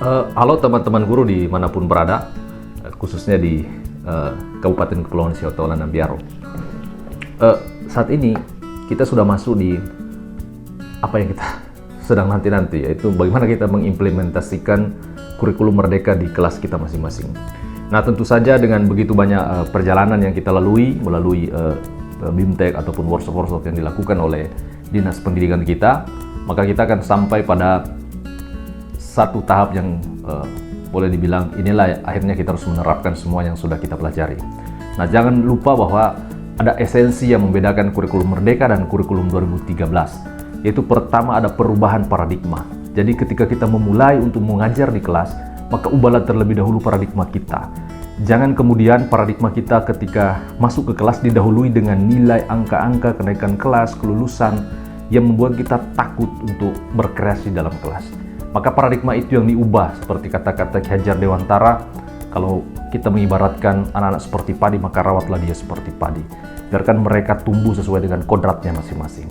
Halo teman-teman guru dimanapun berada, khususnya di Kabupaten Kepulauan Siau Taulanan Biaro. Saat ini kita sudah masuk di apa yang kita sedang nanti-nanti, yaitu bagaimana kita mengimplementasikan kurikulum merdeka di kelas kita masing-masing. Nah, tentu saja dengan begitu banyak perjalanan yang kita lalui melalui BIMTEK ataupun workshop-workshop yang dilakukan oleh Dinas Pendidikan kita, maka kita akan sampai pada satu tahap yang boleh dibilang inilah akhirnya kita harus menerapkan semua yang sudah kita pelajari. Nah, jangan lupa bahwa ada esensi yang membedakan kurikulum merdeka dan kurikulum 2013, yaitu pertama ada perubahan paradigma. Jadi ketika kita memulai untuk mengajar di kelas, maka ubahlah terlebih dahulu paradigma kita. Jangan kemudian paradigma kita ketika masuk ke kelas didahului dengan nilai angka-angka kenaikan kelas, kelulusan yang membuat kita takut untuk berkreasi dalam kelas. Maka paradigma itu yang diubah, seperti kata-kata Ki Hajar Dewantara, kalau kita mengibaratkan anak-anak seperti padi, maka rawatlah dia seperti padi. Biarkan mereka tumbuh sesuai dengan kodratnya masing-masing.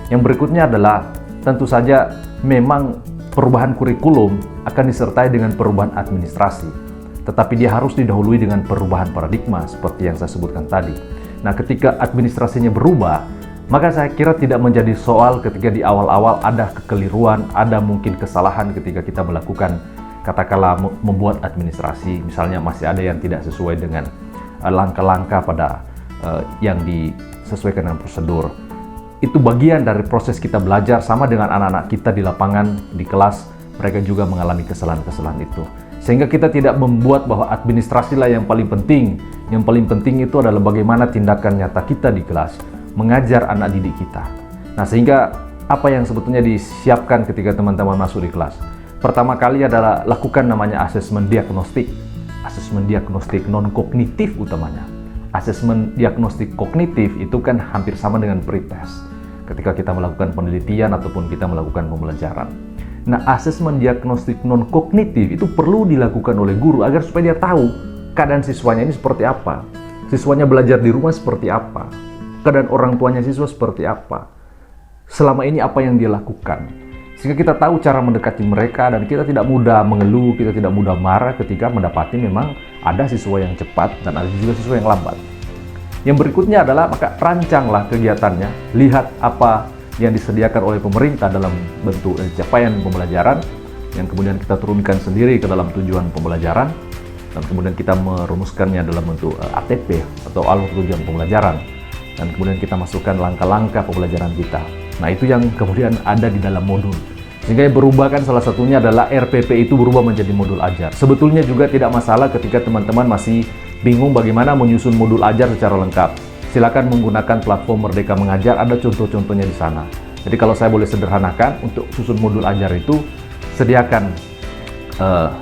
Yang berikutnya adalah, tentu saja memang perubahan kurikulum akan disertai dengan perubahan administrasi. Tetapi dia harus didahului dengan perubahan paradigma, seperti yang saya sebutkan tadi. Nah, ketika administrasinya berubah, maka saya kira tidak menjadi soal ketika di awal-awal ada kekeliruan, ada mungkin kesalahan ketika kita melakukan, katakanlah membuat administrasi, misalnya masih ada yang tidak sesuai dengan langkah-langkah pada yang disesuaikan dengan prosedur. Itu bagian dari proses kita belajar, sama dengan anak-anak kita di lapangan, di kelas, mereka juga mengalami kesalahan-kesalahan itu. Sehingga kita tidak membuat bahwa administrasilah yang paling penting. Yang paling penting itu adalah bagaimana tindakan nyata kita di kelas, mengajar anak didik kita. Nah, sehingga apa yang sebetulnya disiapkan ketika teman-teman masuk di kelas? Pertama kali adalah lakukan namanya asesmen diagnostik. Asesmen diagnostik non-kognitif utamanya. Asesmen diagnostik kognitif itu kan hampir sama dengan pretest ketika kita melakukan penelitian ataupun kita melakukan pembelajaran. Nah, asesmen diagnostik non-kognitif itu perlu dilakukan oleh guru agar supaya dia tahu keadaan siswanya ini seperti apa. Siswanya belajar di rumah seperti apa. Keadaan orang tuanya siswa seperti apa, selama ini apa yang dia lakukan, sehingga kita tahu cara mendekati mereka dan kita tidak mudah mengeluh, kita tidak mudah marah ketika mendapati memang ada siswa yang cepat dan ada juga siswa yang lambat. Yang berikutnya adalah maka rancanglah kegiatannya, lihat apa yang disediakan oleh pemerintah dalam bentuk capaian pembelajaran yang kemudian kita turunkan sendiri ke dalam tujuan pembelajaran dan kemudian kita merumuskannya dalam bentuk ATP atau alur tujuan pembelajaran. Dan kemudian kita masukkan langkah-langkah pembelajaran kita. Nah, itu yang kemudian ada di dalam modul. Sehingga yang berubah kan salah satunya adalah RPP itu berubah menjadi modul ajar. Sebetulnya juga tidak masalah ketika teman-teman masih bingung bagaimana menyusun modul ajar secara lengkap. Silakan menggunakan platform Merdeka Mengajar, ada contoh-contohnya di sana. Jadi kalau saya boleh sederhanakan, untuk susun modul ajar itu, sediakan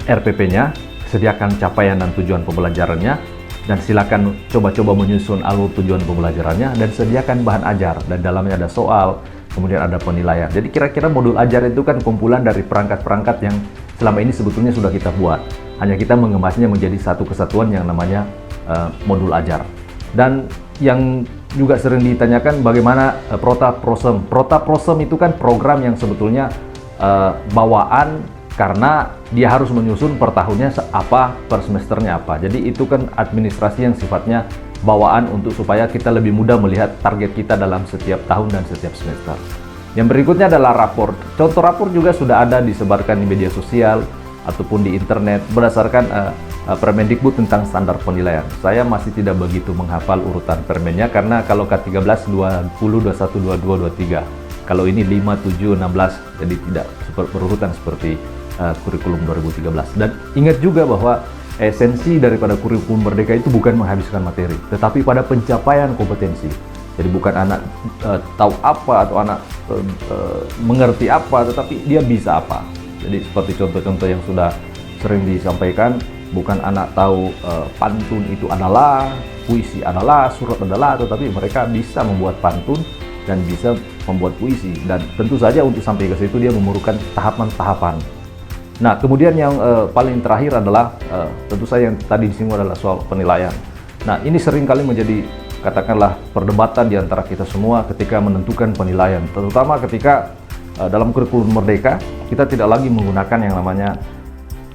RPP-nya, sediakan capaian dan tujuan pembelajarannya, dan silakan coba-coba menyusun alur tujuan pembelajarannya dan sediakan bahan ajar, dan dalamnya ada soal, kemudian ada penilaian. Jadi kira-kira modul ajar itu kan kumpulan dari perangkat-perangkat yang selama ini sebetulnya sudah kita buat. Hanya kita mengemasnya menjadi satu kesatuan yang namanya modul ajar. Dan yang juga sering ditanyakan bagaimana Protaprosem. Protaprosem itu kan program yang sebetulnya bawaan, karena dia harus menyusun per tahunnya apa, per semesternya apa. Jadi itu kan administrasi yang sifatnya bawaan untuk supaya kita lebih mudah melihat target kita dalam setiap tahun dan setiap semester. Yang berikutnya adalah rapor. Contoh rapor juga sudah ada disebarkan di media sosial ataupun di internet berdasarkan Permendikbud tentang standar penilaian. Saya masih tidak begitu menghafal urutan permennya karena kalau K13 20, 21, 22, 23. Kalau ini 5, 7, 16, jadi tidak berurutan seperti kurikulum 2013. Dan ingat juga bahwa esensi daripada kurikulum merdeka itu bukan menghabiskan materi, tetapi pada pencapaian kompetensi. Jadi bukan anak tahu apa atau anak mengerti apa, tetapi dia bisa apa. Jadi seperti contoh-contoh yang sudah sering disampaikan, bukan anak tahu pantun itu adalah, puisi adalah, surat adalah, tetapi mereka bisa membuat pantun dan bisa membuat puisi. Dan tentu saja untuk sampai ke situ dia memerlukan tahapan-tahapan. Nah, kemudian yang paling terakhir adalah tentu saja yang tadi disinggung adalah soal penilaian. Nah, ini seringkali menjadi katakanlah perdebatan di antara kita semua ketika menentukan penilaian, terutama ketika dalam kurikulum merdeka kita tidak lagi menggunakan yang namanya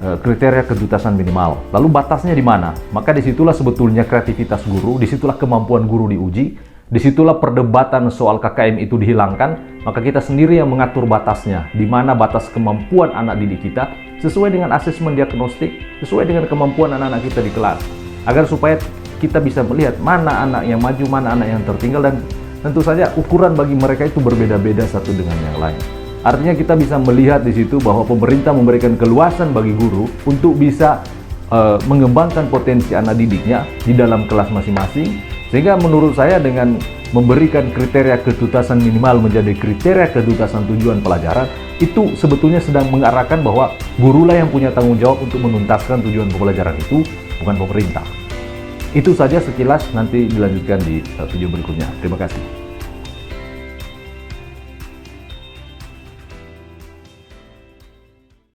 kriteria ketuntasan minimal. Lalu batasnya di mana? Maka disitulah sebetulnya kreativitas guru, disitulah kemampuan guru diuji, disitulah perdebatan soal KKM itu dihilangkan. Maka kita sendiri yang mengatur batasnya, di mana batas kemampuan anak didik kita sesuai dengan asesmen diagnostik, sesuai dengan kemampuan anak-anak kita di kelas, agar supaya kita bisa melihat mana anak yang maju, mana anak yang tertinggal, dan tentu saja ukuran bagi mereka itu berbeda-beda satu dengan yang lain. Artinya kita bisa melihat di situ bahwa pemerintah memberikan keluasan bagi guru untuk bisa mengembangkan potensi anak didiknya di dalam kelas masing-masing. Sehingga menurut saya dengan memberikan kriteria ketuntasan minimal menjadi kriteria ketuntasan tujuan pelajaran, itu sebetulnya sedang mengarahkan bahwa gurulah yang punya tanggung jawab untuk menuntaskan tujuan pembelajaran itu, bukan pemerintah. Itu saja sekilas, nanti dilanjutkan di video berikutnya. Terima kasih.